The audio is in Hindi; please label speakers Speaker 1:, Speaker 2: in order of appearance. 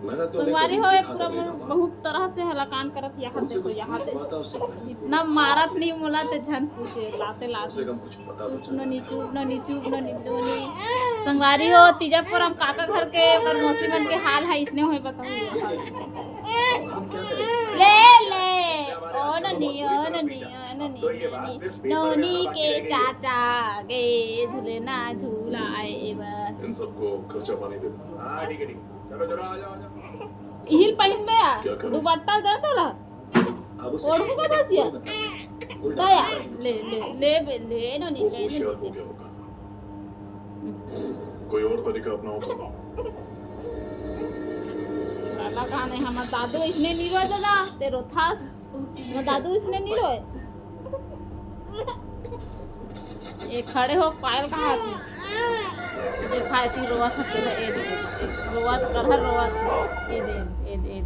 Speaker 1: संगवारी हो पूरा बहुत तरह से हलाकान करत यहाँ देखो यहाँ देखो इतना मारत नहीं मोला ते झन पूछे लाते लाते न नीचू संगवारी हो तीजापुर हम काका घर के और मौसी मन के हाल है इसने होए बताऊं ले ले ओ ननी नोनी के चाचा गे झूले ना झूलाए
Speaker 2: इन सबको खर्चा पानी दे दो। हाँ ठीक है चलो चलो आ जाओ
Speaker 1: हिल पहिन में आ दुपट्टा दे तोला और को दसिया दया ले नोनी ले
Speaker 2: कोई और तरीका अपनाओ करो।
Speaker 1: लाला कहां है हमार दादू इसने नहीं रोए दादा तेरो था मैं दादू इसने नहीं रोए ये खड़े हो पायल का हाथ में दिखाई थी रोआ था तेरा ए दे रोआ कर हर रोआ ये दे